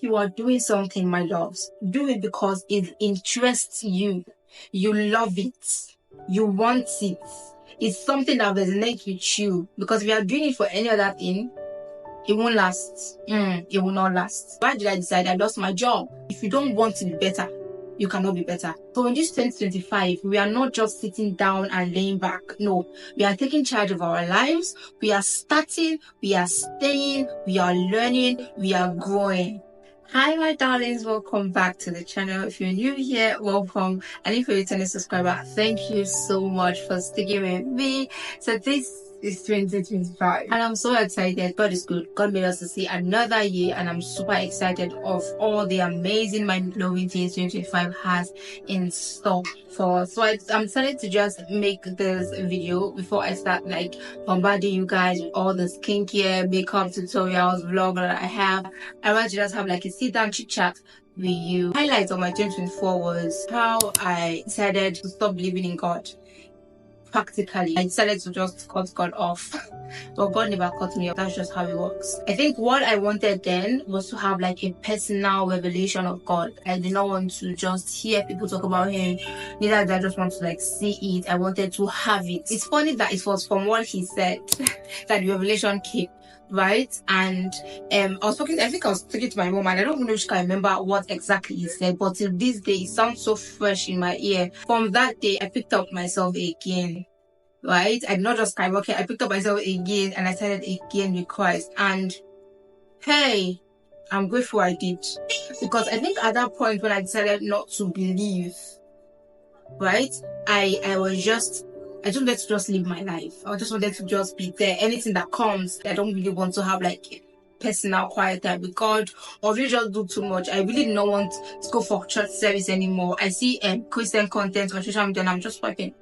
You are doing something, my loves, do it because it interests you. You love it. You want it. It's something that resonates with you. Because if you are doing it for any other thing, it won't last. It will not last. Why did I decide I lost my job? If you don't want to be better, you cannot be better. So in this 2025, we are not just sitting down and laying back. No, we are taking charge of our lives. We are starting, we are staying, we are learning, we are growing. Hi, my darlings. Welcome back to the channel. If you're new here, welcome. And if you're a returning subscriber, thank you so much for sticking with me. So this is 2025 and I'm so excited. God is good. God made us to see another year and I'm super excited of all the amazing mind-blowing things 2025 has in store for us. So I'm excited to just make this video before I start like bombarding you guys with all the skincare, makeup tutorials, vlog that I have. I want to just have like a sit down chit chat with you. Highlights of my 2024 was how I decided to stop believing in God. Practically, I decided to just cut God off, but God never cut me off. That's just how it works. I think what I wanted then was to have like a personal revelation of God. I did not want to just hear people talk about Him, neither did I just want to like see it. I wanted to have it. It's funny that it was from what He said that the revelation came. Right, and I was talking to my mom, and I don't even know if she can remember what exactly he said, but till this day it sounds so fresh in my ear. From that day I picked up myself again, right? I did not just skyrocket, I picked up myself again and I started again with Christ. And hey, I'm grateful I did, because I think at that point when I decided not to believe, right, I just wanted to just live my life. I just wanted to just be there. Anything that comes, I don't really want to have like personal quiet time with God or really just do too much. I really don't want to go for church service anymore. I see Christian content on social media and I'm just swiping.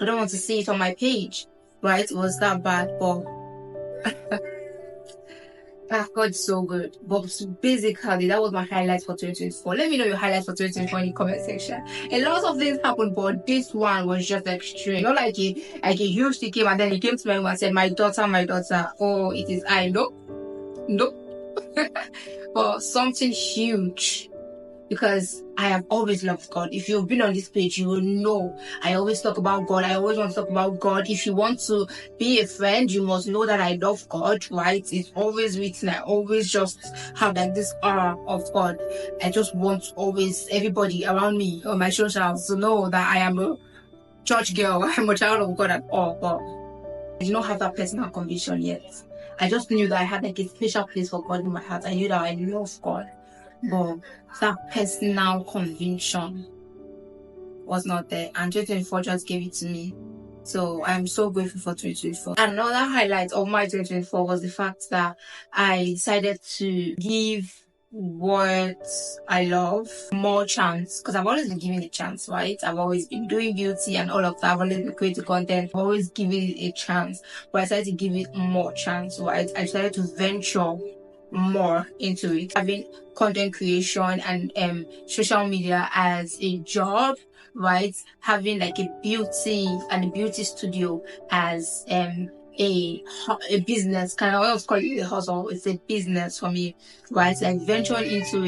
I don't want to see it on my page, right? It was that bad, but God's so good. But basically, that was my highlight for 2024. Let me know your highlights for 2024 in the comment section. A lot of things happened, but this one was just extreme. Not like a huge thing came and then he came to me and said, my daughter, oh, it is I. Nope. But something huge. Because I have always loved God. If you've been on this page, you will know I always talk about God. I always want to talk about God. If you want to be a friend, you must know that I love God, right? It's always written. I always just have like this aura of God. I just want always everybody around me on my socials to know that I am a church girl. I'm a child of God at all. But I did not have that personal conviction yet. I just knew that I had like a special place for God in my heart. I knew that I love God. But that personal conviction was not there, and 2024 just gave it to me. So I'm so grateful for 2024. Another highlight of my 2024 was the fact that I decided to give what I love more chance, because I've always been giving it a chance, right? I've always been doing beauty and all of that. I've always been creating content. I've always given it a chance, but I decided to give it more chance, right? I decided to venture more into it, having content creation and social media as a job, right? Having like a beauty studio as a business. Kind of, I always call it a hustle. It's a business for me, right? Like venturing into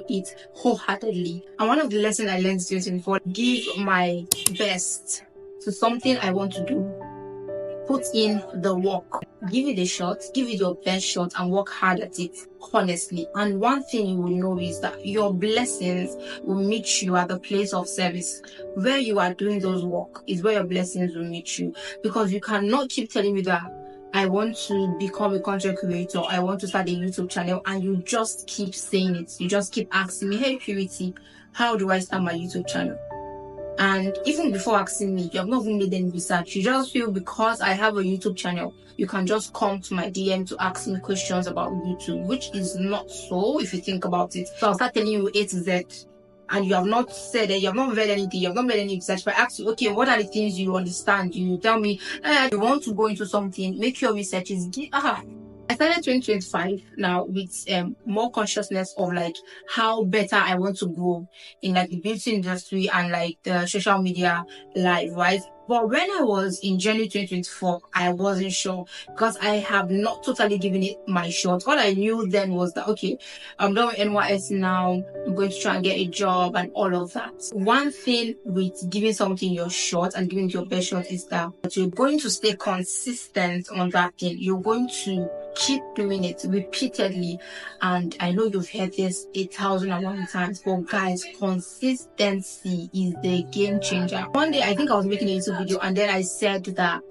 it wholeheartedly. And one of the lessons I learned in 2024, give my best to something I want to do. Put in the work, give it a shot, give it your best shot and work hard at it, honestly. And one thing you will know is that your blessings will meet you at the place of service. Where you are doing those work is where your blessings will meet you. Because you cannot keep telling me that I want to become a content creator, I want to start a YouTube channel, and you just keep saying it. You just keep asking me, hey Purity, how do I start my YouTube channel? And even before asking me, you have not even made any research. You just feel because I have a YouTube channel, you can just come to my DM to ask me questions about YouTube, which is not so if you think about it. So I'll start telling you A to Z, and you have not said it, you have not read anything, you have not made any research. But I ask you, okay, what are the things you understand? You tell me, you want to go into something, make your researches. I I started 2025 now with more consciousness of like how better I want to grow in like the beauty industry and like the social media life, right? But when I was in January 2024, I wasn't sure because I have not totally given it my shot. All I knew then was that, okay, I'm done with NYS now. I'm going to try and get a job and all of that. One thing with giving something your shot and giving it your best shot is that you're going to stay consistent on that thing. You're going to keep doing it repeatedly. And I know you've heard this 1,001 times, but guys, consistency is the game changer. One day, I think I was making a YouTube video and then I said that,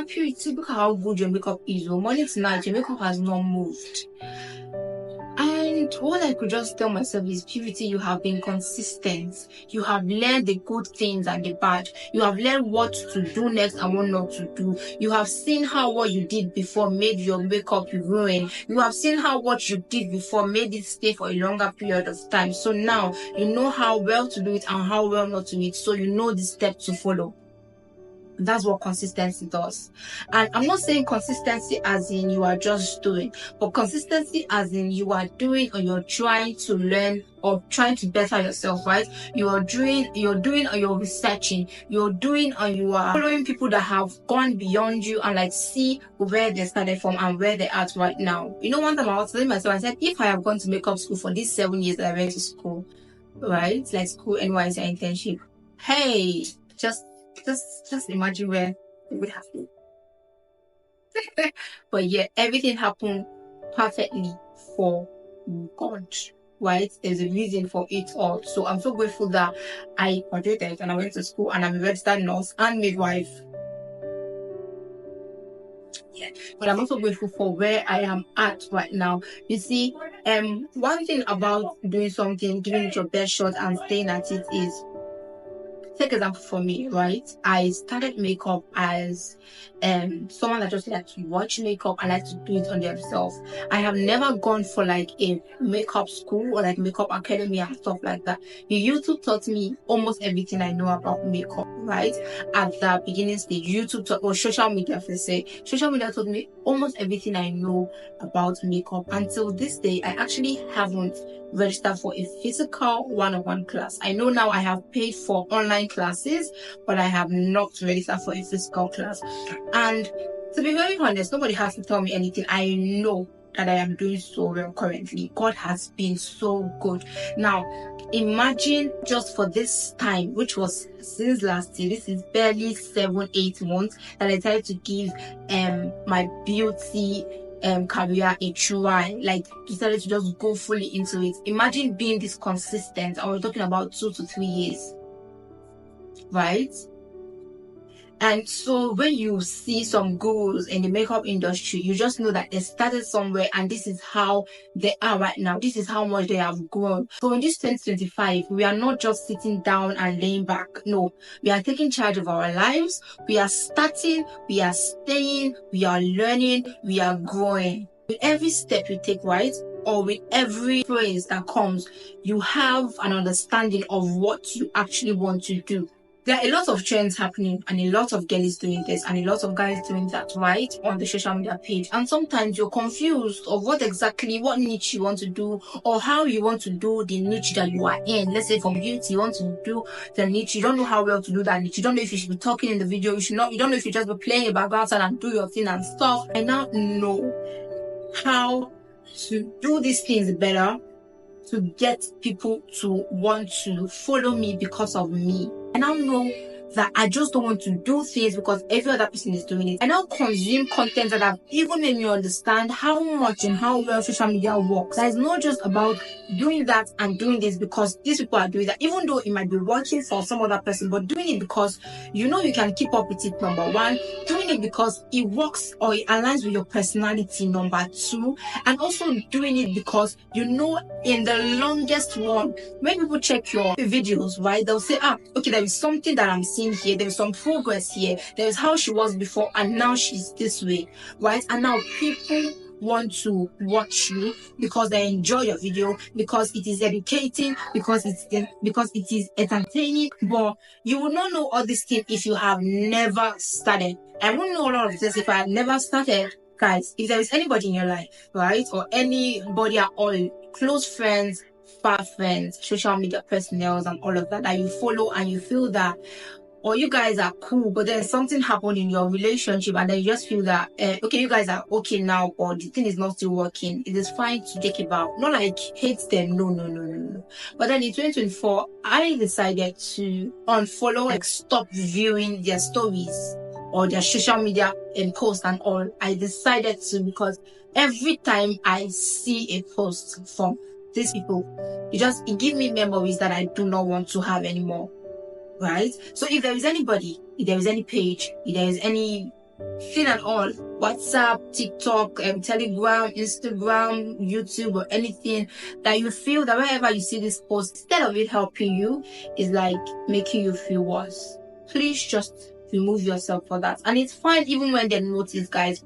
Purity, look how good your makeup is. Your morning to night, your makeup has not moved. And what I could just tell myself is, Purity, you have been consistent. You have learned the good things and the bad. You have learned what to do next and what not to do. You have seen how what you did before made your makeup ruin. You have seen how what you did before made it stay for a longer period of time. So now you know how well to do it and how well not to do it. So you know the steps to follow. That's what consistency does. And I'm not saying consistency as in you are just doing, but consistency as in you are doing or you're trying to learn or trying to better yourself, right? You're doing or you're researching, you're doing or you are following people that have gone beyond you and like see where they started from and where they're at right now. You know, one time I was telling myself, I said, if I have gone to makeup school for these 7 years that I went to school, right? Like school, NYC internship. Hey, just imagine where it would have been. But yeah, everything happened perfectly for God, right? There's a reason for it all. So I'm so grateful that I graduated and I went to school and I'm a registered nurse and midwife. Yeah, but I'm also grateful for where I am at right now. You see, one thing about doing something, giving it your best shot and staying at it is, take example for me, right? I started makeup as someone that just likes to watch makeup and likes to do it on themselves. I have never gone for like a makeup school or like makeup academy and stuff like that. YouTube taught me almost everything I know about makeup, right? At the beginning stage, YouTube taught, or social media, per se, social media taught me almost everything I know about makeup. Until this day, I actually haven't registered for a physical one-on-one class. I know now I have paid for online classes, but I have not registered for a physical class. And to be very honest, nobody has to tell me anything. I know that I am doing so well currently. God has been so good. Now, imagine just for this time, which was since last year, this is barely 7-8 months that I decided to give my beauty career a try, like decided to just go fully into it. Imagine being this consistent, and we're talking about 2 to 3 years, right? And so when you see some gurus in the makeup industry, you just know that they started somewhere and this is how they are right now. This is how much they have grown. So in this 2025, we are not just sitting down and laying back. No, we are taking charge of our lives. We are starting, we are staying, we are learning, we are growing. With every step you take, right? Or with every phrase that comes, you have an understanding of what you actually want to do. There are a lot of trends happening and a lot of girls doing this and a lot of guys doing that, right, on the social media page. And sometimes you're confused of what niche you want to do or how you want to do the niche that you are in. Let's say for beauty, you want to do the niche. You don't know how well to do that niche. You don't know if you should be talking in the video. You don't know if you just be playing a background sound and do your thing and stuff. I now know how to do these things better, to get people to want to follow me because of me. I now know that I just don't want to do things because every other person is doing it. I now consume content that have even made me understand how much and how well social media works. That it's not just about doing that and doing this because these people are doing that, even though it might be working for some other person, but doing it because you know you can keep up with it, number one. Doing it because it works or it aligns with your personality, number two. And also doing it because you know in the longest run, when people check your videos, right, they'll say, okay, there is something that I'm seeing here, there is some progress here, there is how she was before and now she's this way, right? And now people want to watch you because they enjoy your video, because it is educating, because it is entertaining. But you will not know all these things if you have never started. I won't know a lot of this if I had never started. guys, if there is anybody in your life, right, or anybody at all, close friends, far friends, social media personnel, and all of that that you follow, and you feel that, or you guys are cool, but then something happened in your relationship, and then you just feel that, okay, you guys are okay now, or the thing is not still working, it is fine to take it back. Not like hate them, no. But then in 2024, I decided to unfollow, like stop viewing their stories or their social media and posts and all. I decided to, because every time I see a post from these people, it gives me memories that I do not want to have anymore. Right? So if there is anybody, if there is any page, if there is any thing at all, WhatsApp, TikTok, Telegram, Instagram, YouTube, or anything that you feel that wherever you see this post, instead of it helping you, is like making you feel worse, please just remove yourself for that. And it's fine even when they notice, guys.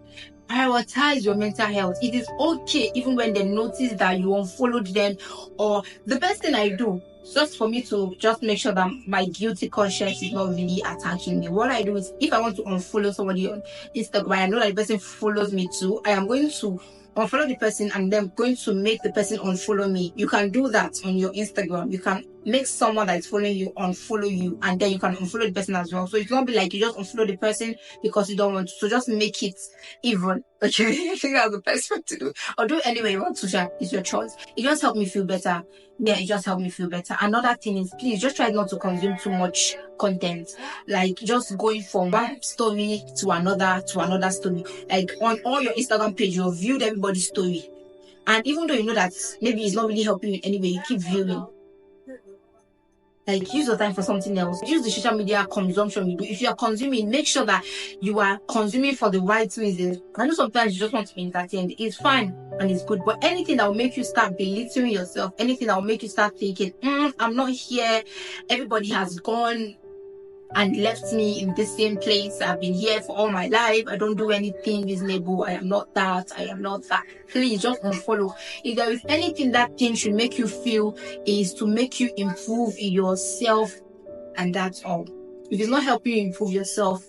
Prioritize your mental health. It is okay even when they notice that you unfollowed them. Or the best thing I do, just for me to just make sure that my guilty conscience is not really attacking me, what I do is, if I want to unfollow somebody on Instagram, I know that the person follows me too, I am going to unfollow the person and then going to make the person unfollow me. You can do that on your Instagram. You can make someone that is following you unfollow you, and then you can unfollow the person as well. So it's not be like you just unfollow the person because you don't want to. So just make it even. Okay, I think that's the best way to do. Or do it anyway you want to share. It's your choice. It just helped me feel better. Yeah, it just helped me feel better. Another thing is, please just try not to consume too much content. Like just going from one story to another story. Like on all your Instagram page, you've viewed everybody's story. And even though you know that maybe it's not really helping you in any way, you keep viewing. Like, use your time for something else. Use the social media consumption you do. If you are consuming, make sure that you are consuming for the right reasons. I know sometimes you just want to be entertained. It's fine and it's good. But anything that will make you start belittling yourself, anything that will make you start thinking, I'm not here, everybody has gone and left me in the same place. I've been here for all my life. I don't do anything reasonable. I am not that. Please just unfollow. If there is anything that thing should make you feel, is to make you improve in yourself, and that's all. If it's not helping you improve yourself,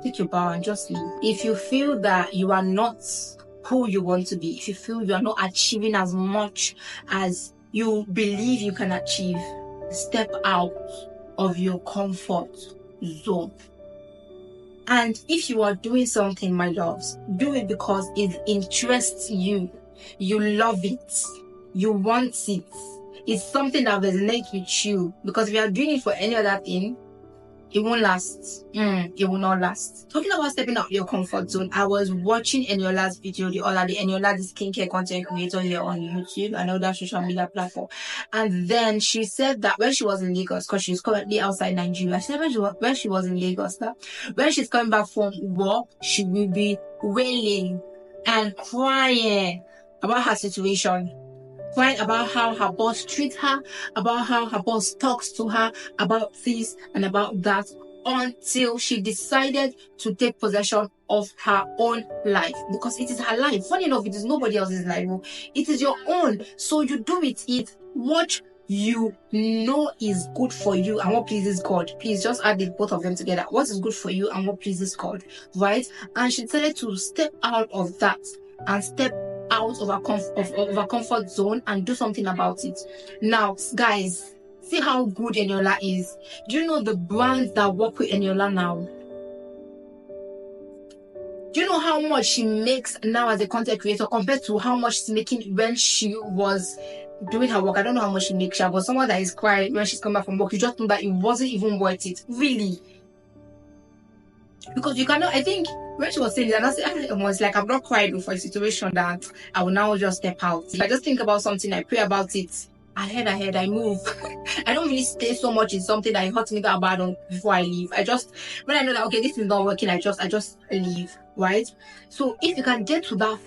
take your bow and just leave. If you feel that you are not who you want to be, if you feel you are not achieving as much as you believe you can achieve, step out of your comfort zone. And if you are doing something, my loves, do it because it interests you. You love it. You want it. It's something that resonates with you. Because if you are doing it for any other thing, it won't last. It will not last. Talking about stepping out of your comfort zone, I was watching Eniola's video the other day. Eniola, the skincare content creator here on YouTube and other social media platform. And then she said that when she was in Lagos, because she's currently outside Nigeria, she said when she was in Lagos, that when she's coming back from work, she will be wailing and crying about her situation. Crying about how her boss treats her, about how her boss talks to her, about this and about that, until she decided to take possession of her own life. Because it is her life. Funny enough, it is nobody else's life. It is your own. So you do with it what you know is good for you and what pleases God. Please just add the both of them together. What is good for you and what pleases God, right? And she decided to step out of that and step out of our comfort zone and do something about it. Now, guys, see how good Eniola is. Do you know the brands that work with Eniola now? Do you know how much she makes now as a content creator compared to how much she's making when she was doing her work? I don't know how much she makes, but someone that is crying when she's coming back from work, you just know that it wasn't even worth it, really. Because you cannot, I think, when she was saying that, I said, almost like I'm not crying for a situation that I will now just step out. If I just think about something, I pray about it, ahead, I move. I don't really stay so much in something that hurts me that bad before I leave. I just, when I know that, okay, this is not working, I just leave, right? So if you can get to that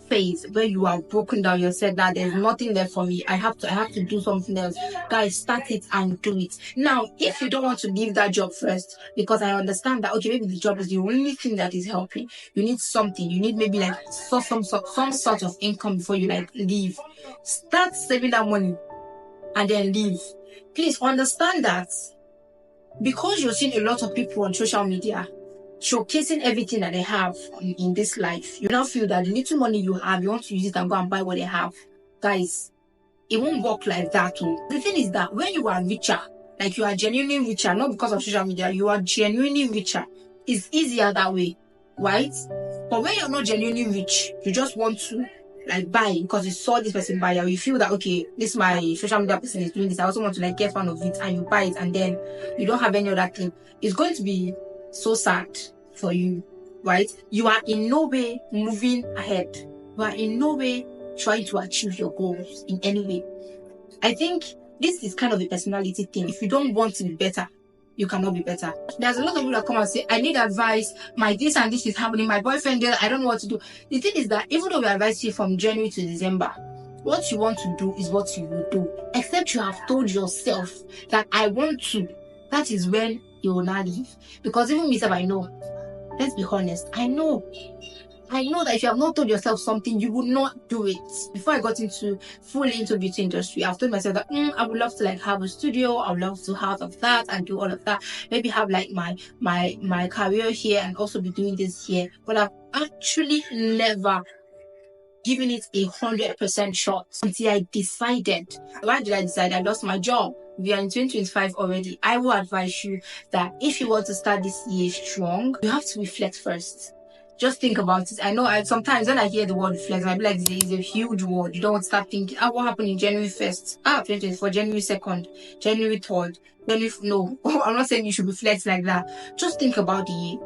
phase where you are broken down, you said that there's nothing there for me, I have to do something else, guys, start it and do it. Now, if you don't want to leave that job first, because I understand that, okay, maybe the job is the only thing that is helping, you need something, you need maybe like some sort of income before you like leave. Start saving that money and then leave. Please understand that because you're seeing a lot of people on social media showcasing everything that they have in this life. You now feel that the little money you have, you want to use it and go and buy what they have. Guys, it won't work like that. The thing is that when you are richer, like you are genuinely richer, not because of social media, you are genuinely richer. It's easier that way, right? But when you're not genuinely rich, you just want to like buy because you saw this person buy, or you feel that okay, this my social media person is doing this, I also want to like get one of it, and you buy it, and then you don't have any other thing. It's going to be so sad for you, right? You are in no way moving ahead. You are in no way trying to achieve your goals in any way. I think this is kind of a personality thing. If you don't want to be better, you cannot be better. There's a lot of people that come and say, I need advice, my this and this is happening, my boyfriend there, I don't know what to do. The thing is that even though we advise you from January to December, what you want to do is what you will do. Except you have told yourself that I want to. That is when you will not leave. Because even myself, I know. Let's be honest. I know that if you have not told yourself something, you will not do it. Before I got fully into beauty industry, I've told myself that I would love to like have a studio. I would love to have of that and do all of that. Maybe have like my career here and also be doing this here. But I've actually never given it 100% shot until I decided. Why did I decide? I lost my job. We are in 2025 already. I will advise you that if you want to start this year strong, you have to reflect first. Just think about it. I know sometimes when I hear the word reflect, I be like, it's a huge word. You don't want to start thinking, what happened in January 1st? 2024, January 2nd, January 3rd, No, I'm not saying you should reflect like that. Just think about the year.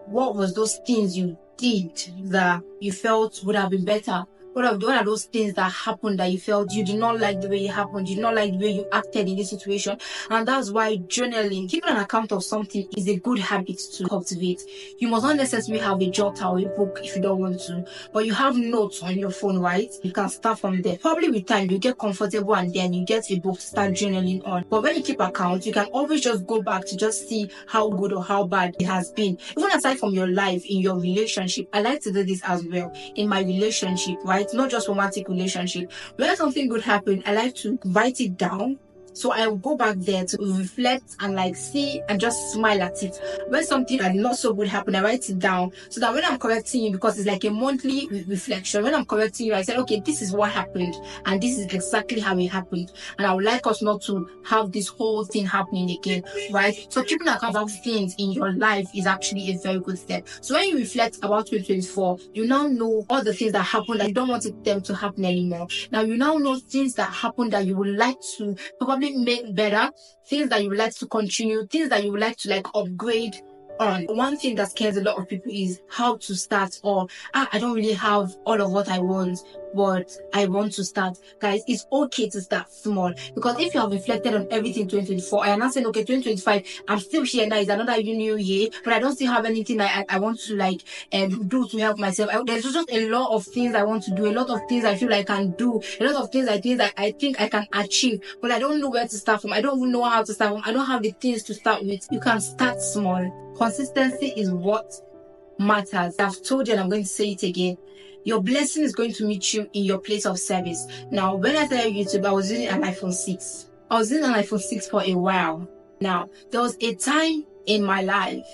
What was those things you did that you felt would have been better? What are those things that happened that you felt you did not like the way it happened, you did not like the way you acted in this situation? And that's why journaling, keeping an account of something, is a good habit to cultivate. You must not necessarily have a jotter or a book if you don't want to, but you have notes on your phone, right? You can start from there. Probably with time, you get comfortable and then you get a book to start journaling on. But when you keep accounts, you can always just go back to just see how good or how bad it has been. Even aside from your life, in your relationship, I like to do this as well. In my relationship, right? Not just romantic relationship. When something good happened, I like to write it down. So I will go back there to reflect and like see and just smile at it. When something that not so good happened, I write it down so that when I'm correcting you, because it's like a monthly reflection, when I'm correcting you, I said, okay, this is what happened and this is exactly how it happened. And I would like us not to have this whole thing happening again, right? So keeping account of things in your life is actually a very good step. So when you reflect about 2024, you now know all the things that happened that you don't want them to happen anymore. Now you now know things that happened that you would like to probably make better, things that you would like to continue, things that you would like to like upgrade on. One thing that scares a lot of people is how to start, or I don't really have all of what I want, but I want to start. Guys, it's okay to start small, because if you have reflected on everything 2024, I am not saying okay 2025, I'm still here now, it's another new year, but I don't still have anything I want to like do to help myself. There's just a lot of things I want to do, a lot of things I feel I can do, a lot of things I think I can achieve, but I don't know where to start from. I don't even know how to start from. I don't have the things to start with. You can start small. Consistency is what matters. I've told you and I'm going to say it again. Your blessing is going to meet you in your place of service. Now, when I started YouTube, I was using an iPhone 6. I was using an iPhone 6 for a while. Now, there was a time in my life,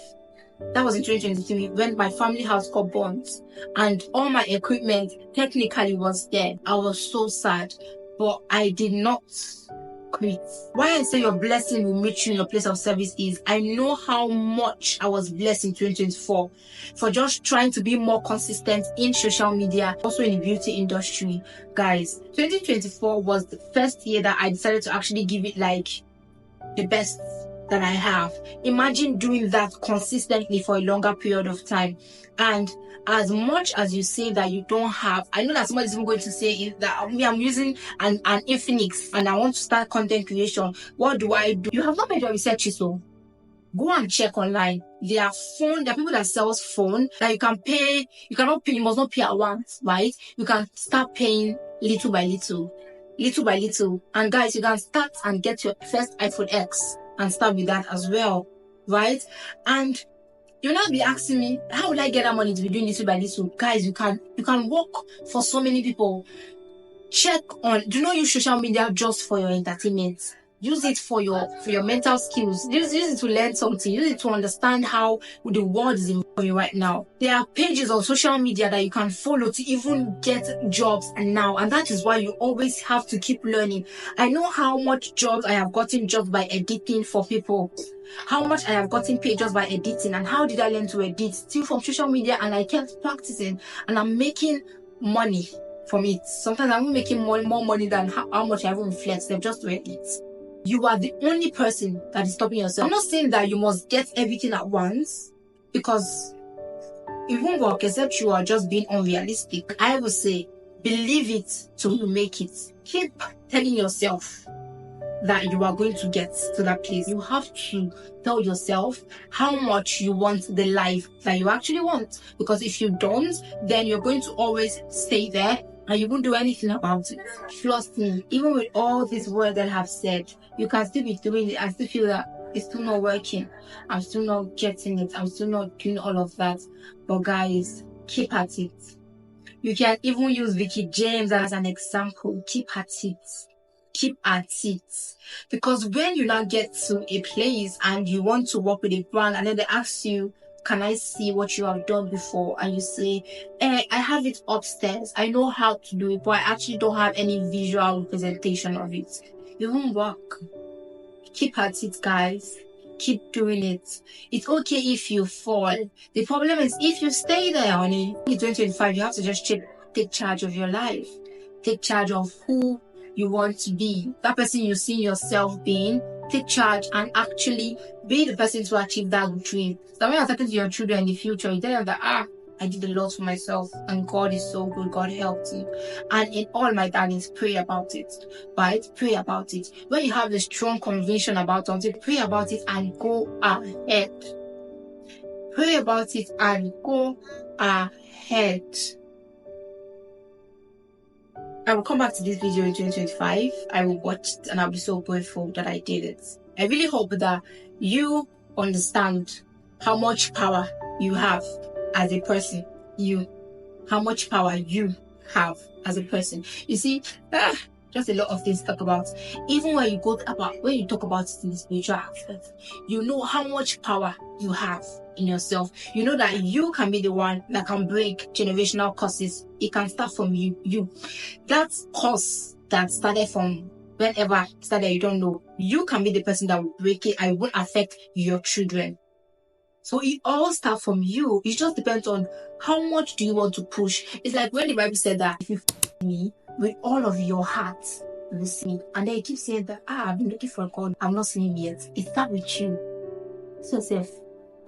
that was in 2023, when my family house got burnt and all my equipment technically was there. I was so sad, but I did not quit. Why I say your blessing will meet you in your place of service is I know how much I was blessed in 2024 for just trying to be more consistent in social media, also in the beauty industry. Guys, 2024 was the first year that I decided to actually give it like the best that I have. Imagine doing that consistently for a longer period of time. And as much as you say that you don't have, I know that somebody's even going to say is that I'm using an Infinix and I want to start content creation. What do I do? You have not made your research, so go and check online. There are people that sells phone that you can pay. You cannot pay, you must not pay at once, right? You can start paying little by little. And guys, you can start and get your first iPhone X and start with that as well, right? And you'll not be asking me, how will I get that money to be doing little by little? Guys, you can work for so many people. Do not use social media just for your entertainment. Use it for your mental skills. Use it to learn something. Use it to understand how the world is evolving right now. There are pages on social media that you can follow to even get jobs now, and that is why you always have to keep learning. I know how much jobs I have gotten jobs by editing for people. How much I have gotten paid just by editing, and how did I learn to edit? Still from social media, and I kept practicing, and I'm making money from it. Sometimes I'm making more money than how much I even flex them just to edit. You are the only person that is stopping yourself. I'm not saying that you must get everything at once, because it won't work except you are just being unrealistic. I will say, believe it till you make it. Keep telling yourself that you are going to get to that place. You have to tell yourself how much you want the life that you actually want. Because if you don't, then you're going to always stay there and you won't do anything about it. Trust me, even with all these words that I have said, you can still be doing it. I still feel that it's still not working. I'm still not getting it. I'm still not doing all of that. But guys, keep at it. You can even use Vicky James as an example. Keep at it. Keep at it. Because when you now get to a place and you want to work with a brand, and then they ask you, can I see what you have done before? And you say, I have it upstairs. I know how to do it, but I actually don't have any visual representation of it. It won't work. Keep at it, guys. Keep doing it. It's okay if you fall. The problem is if you stay there, honey. In 2025, you have to just take charge of your life. Take charge of who you want to be. That person you see yourself being. Take charge and actually be the person to achieve that dream. So when you're talking to your children in the future, you tell them that, I did a lot for myself and God is so good. God helped me. And in all my darlings, pray about it. Right? Pray about it. When you have a strong conviction about something, pray about it and go ahead. Pray about it and go ahead. I will come back to this video in 2025. I will watch it and I'll be so grateful that I did it. I really hope that you understand how much power you have as a person. How much power you have as a person. You see, just a lot of things to talk about. Even when you talk about it in the spiritual aspect, you know how much power you have in yourself. You know that you can be the one that can break generational curses. It can start from you. That curse that started from whenever it started, you don't know. You can be the person that will break it and it won't affect your children. So it all starts from you. It just depends on how much do you want to push. It's like when the Bible said that if you me with all of your heart, you will see me. And then you keep saying that, I've been looking for God. I'm not seeing him yet. It starts with you. So yourself,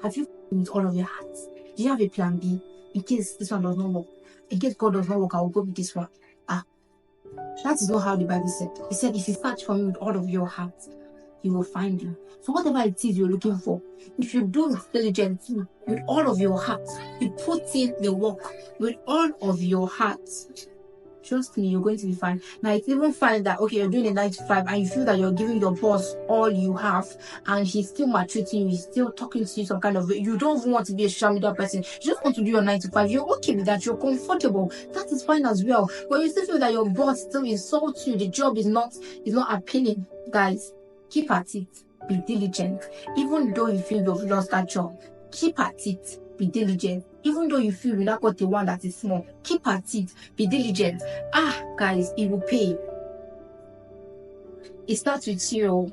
have you with all of your heart? Do you have a plan B in case this one does not work? In case God does not work, I will go with this one. That is not how the Bible said. It said, if you search for me with all of your heart, you will find him. So whatever it is you're looking for, if you do it diligently, with all of your heart, you put in the work with all of your heart, trust me, you're going to be fine. Now, it's even fine that, okay, you're doing a 9 to 5 and you feel that you're giving your boss all you have and he's still maltreating you, he's still talking to you some kind of way. You don't even want to be a social media person. You just want to do your 9 to 5. You're okay with that. You're comfortable. That is fine as well. But you still feel that your boss still insults you. The job is not appealing. Guys, keep at it. Be diligent. Even though you feel you've lost that job, keep at it. Be diligent. Even though you feel you not got the one that is small, keep at it. Be diligent. Guys, it will pay. It starts with you.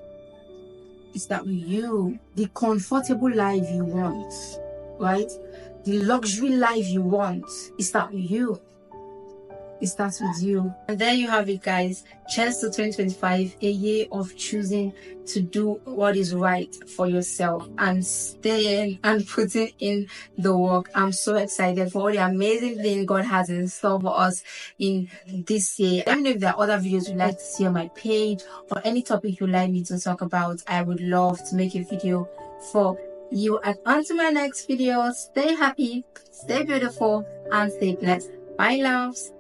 It starts with you. The comfortable life you want, right? The luxury life you want, it starts with you. It starts with you. And there you have it, guys. Cheers to 2025, a year of choosing to do what is right for yourself and staying and putting in the work. I'm so excited for all the amazing things God has in store for us in this year. Let me know if there are other videos you'd like to see on my page or any topic you'd like me to talk about. I would love to make a video for you. And until my next video, stay happy, stay beautiful, and stay blessed. Bye, loves.